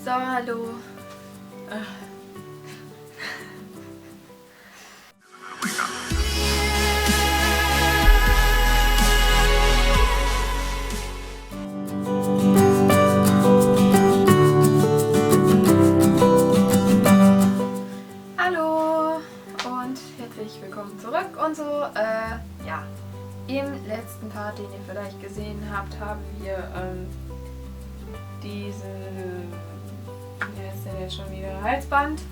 So, hallo. Hallo und herzlich willkommen zurück und so. Ja, im letzten Part, den ihr vielleicht gesehen habt, haben wir wie heißt der jetzt schon wieder? Halsband.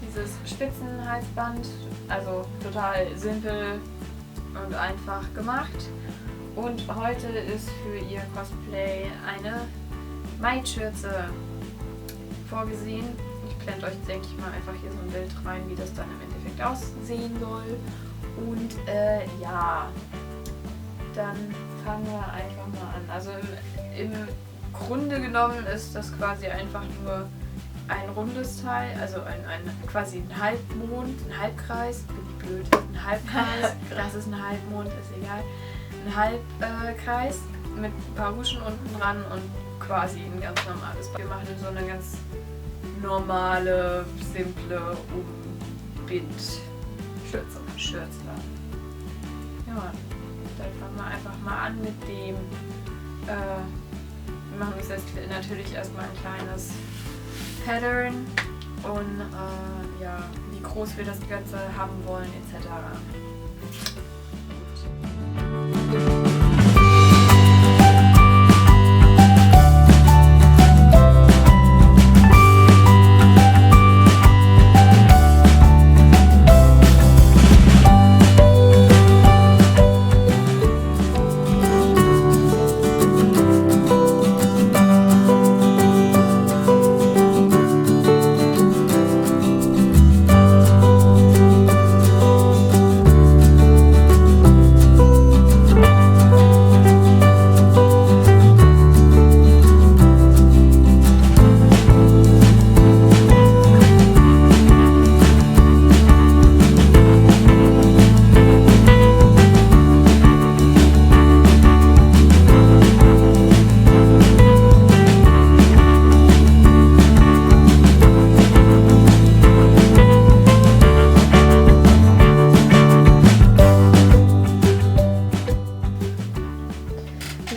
Dieses Spitzenhalsband, also total simpel und einfach gemacht. Und heute ist für ihr Cosplay eine Maid-Schürze vorgesehen. Ich blende euch, denke ich mal, einfach hier so ein Bild rein, wie das dann im Endeffekt aussehen soll. Und ja, dann fangen wir einfach mal an. Also im Grunde genommen ist das quasi einfach nur ein rundes Teil, also quasi ein Halbmond, ein Halbkreis, bin ich blöd, ein Halbkreis, das ist ein Halbmond, ist egal, ein Halbkreis mit ein paar Ruschen unten dran und quasi ein ganz normales Band. Wir machen so eine ganz normale, simple Umbindschürze. Ja, dann fangen wir einfach mal an mit dem, wir machen uns jetzt natürlich erstmal ein kleines Pattern und ja, wie groß wir das Ganze haben wollen etc.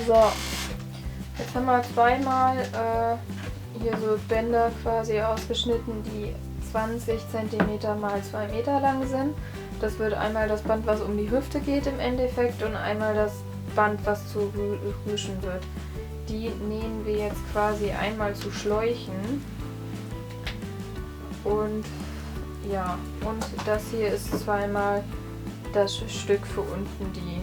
So, jetzt haben wir zweimal hier so Bänder quasi ausgeschnitten, die 20 cm mal 2 Meter lang sind. Das wird einmal das Band, was um die Hüfte geht im Endeffekt, und einmal das Band, was zu Rüschen wird. Die nähen wir jetzt quasi einmal zu Schläuchen. Und ja, und das hier ist zweimal das Stück für unten, die.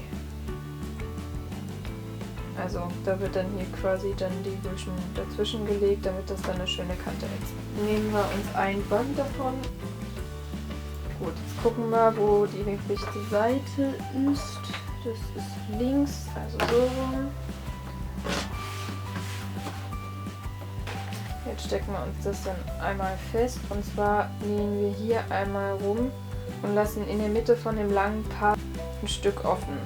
Also da wird dann hier quasi dann die Rüschen dazwischen gelegt, damit das dann eine schöne Kante ist. Nehmen wir uns ein Band davon. Gut, jetzt gucken wir, wo die rechte Seite ist. Das ist links, also so rum. Jetzt stecken wir uns das dann einmal fest, und zwar nähen wir hier einmal rum und lassen in der Mitte von dem langen Part ein Stück offen,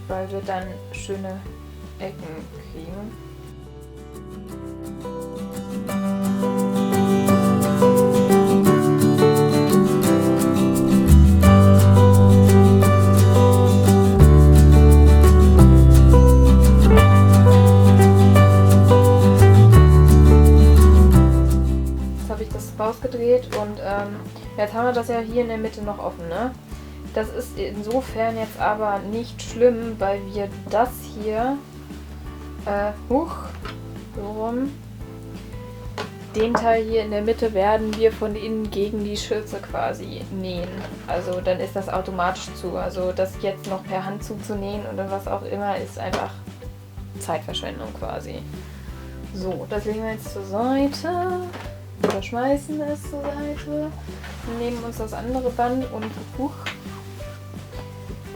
weil wir dann schöne Ecken kriegen. Jetzt habe ich das rausgedreht und jetzt haben wir das ja hier in der Mitte noch offen, ne? Das ist insofern jetzt aber nicht schlimm, weil wir das hier, so rum, den Teil hier in der Mitte werden wir von innen gegen die Schürze quasi nähen. Also dann ist das automatisch zu. Also das jetzt noch per Hand zuzunähen oder was auch immer ist einfach Zeitverschwendung quasi. So, das legen wir jetzt zur Seite. Oder schmeißen es zur Seite. Nehmen uns das andere Band und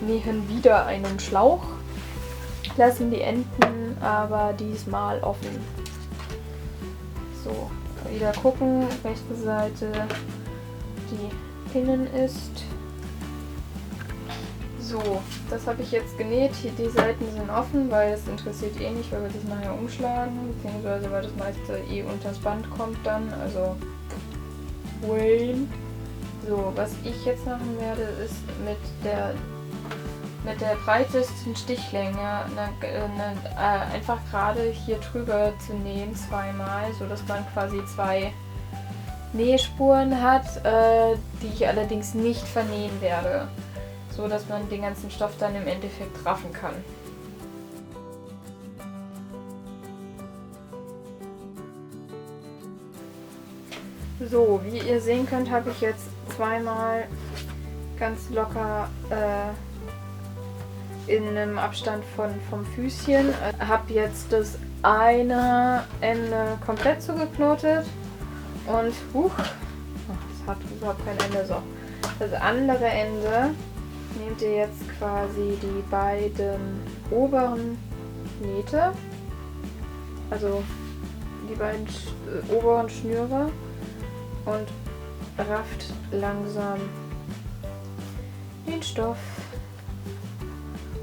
nähen wieder einen Schlauch. Lassen die Enden aber diesmal offen. So, wieder gucken, rechte Seite die innen ist. So. So, das habe ich jetzt genäht. Hier, die Seiten sind offen, weil es interessiert eh nicht, weil wir das nachher umschlagen, beziehungsweise weil das meiste eh unter das Band kommt dann, also Wayne. So, was ich jetzt machen werde, ist mit der breitesten Stichlänge einfach gerade hier drüber zu nähen zweimal, so dass man quasi 2 Nähspuren hat, die ich allerdings nicht vernähen werde, so dass man den ganzen Stoff dann im Endeffekt raffen kann. So, wie ihr sehen könnt, habe ich jetzt zweimal ganz locker in einem Abstand vom Füßchen. Habe jetzt das eine Ende komplett zugeknotet und das hat überhaupt kein Ende. So, das andere Ende nehmt ihr jetzt quasi die beiden oberen Nähte, also die beiden oberen Schnüre, und rafft langsam den Stoff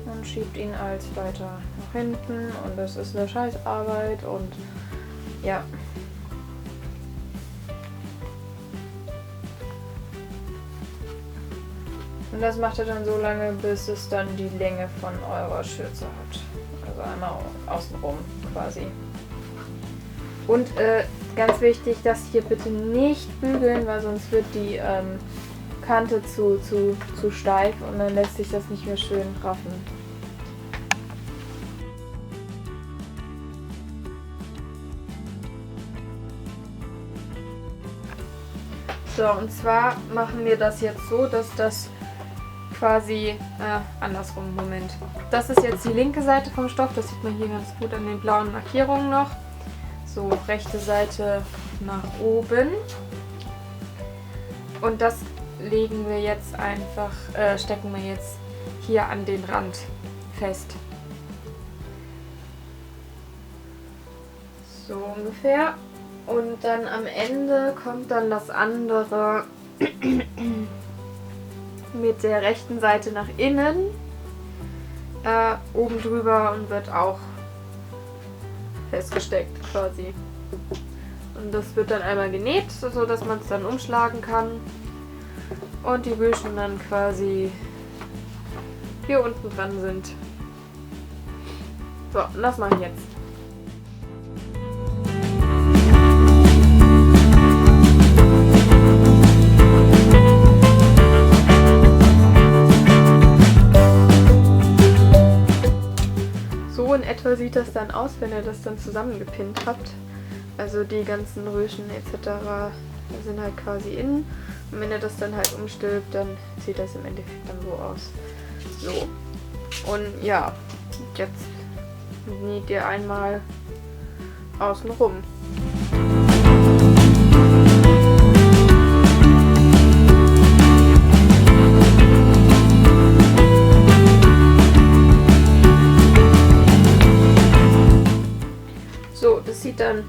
und schiebt ihn als weiter nach hinten, und das ist eine Scheißarbeit und ja. Und das macht ihr dann so lange, bis es dann die Länge von eurer Schürze hat. Also einmal außenrum quasi. Und ganz wichtig, das hier bitte nicht bügeln, weil sonst wird die Kante zu steif und dann lässt sich das nicht mehr schön raffen. So, und zwar machen wir das jetzt so, dass das quasi andersrum, Moment. Das ist jetzt die linke Seite vom Stoff, das sieht man hier ganz gut an den blauen Markierungen noch. So, rechte Seite nach oben. Und das legen wir jetzt einfach, stecken wir jetzt hier an den Rand fest. So ungefähr. Und dann am Ende kommt dann das andere mit der rechten Seite nach innen oben drüber und wird auch festgesteckt quasi. Und das wird dann einmal genäht, so dass man es dann umschlagen kann. Und die Rüschen dann quasi hier unten dran sind. So, und das mache ich jetzt. So in etwa sieht das dann aus, wenn ihr das dann zusammengepinnt habt. Also die ganzen Rüschen etc. sind halt quasi innen. Und wenn ihr das dann halt umstülpt, dann sieht das im Endeffekt dann so aus. So. Und ja, jetzt näht ihr einmal außen rum. So, das sieht dann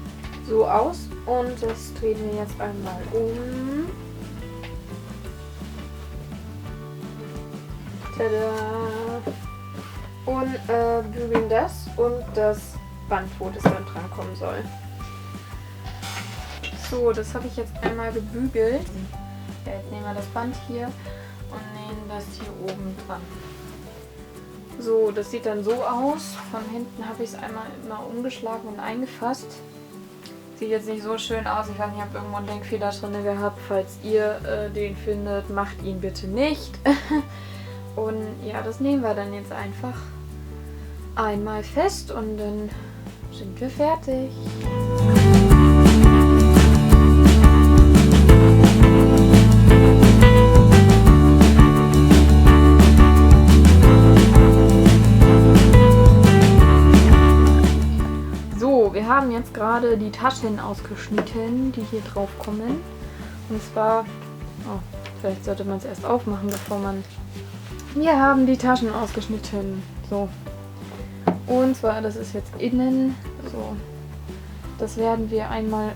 so aus und das drehen wir jetzt einmal um. Tada! Und bügeln das und das Band, wo das dann dran kommen soll. So, das habe ich jetzt einmal gebügelt. Ja, jetzt nehmen wir das Band hier und nähen das hier oben dran. So, das sieht dann so aus. Von hinten habe ich es einmal immer umgeschlagen und eingefasst. Sieht jetzt nicht so schön aus. Ich weiß nicht, ich habe irgendwo einen Denkfehler drin gehabt. Falls ihr den findet, macht ihn bitte nicht. Und ja, das nehmen wir dann jetzt einfach einmal fest und dann sind wir fertig. So, wir haben jetzt gerade die Taschen ausgeschnitten, die hier drauf kommen. Und zwar, vielleicht sollte man es erst aufmachen, bevor man... Wir haben die Taschen ausgeschnitten. So. Und zwar, das ist jetzt innen. So. Das werden wir einmal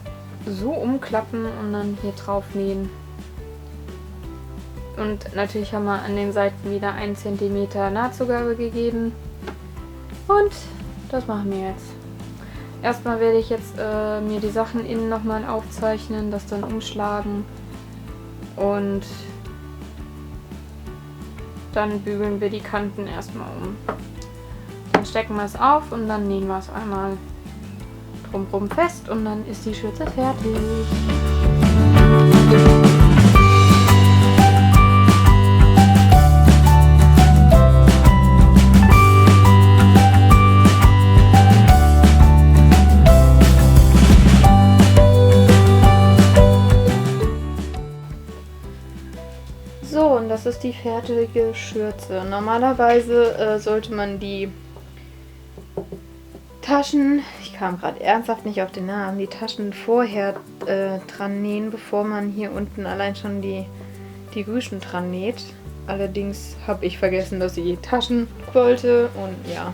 so umklappen und dann hier drauf nähen. Und natürlich haben wir an den Seiten wieder 1 cm Nahtzugabe gegeben. Und das machen wir jetzt. Erstmal werde ich jetzt mir die Sachen innen nochmal aufzeichnen, das dann umschlagen. Und dann bügeln wir die Kanten erstmal um. Dann stecken wir es auf und dann nähen wir es einmal drumherum fest und dann ist die Schürze fertig. So, und das ist die fertige Schürze. Normalerweise sollte man die Taschen, ich kam gerade ernsthaft nicht auf den Namen, die Taschen vorher dran nähen, bevor man hier unten allein schon die Rüschen dran näht. Allerdings habe ich vergessen, dass ich Taschen wollte und ja,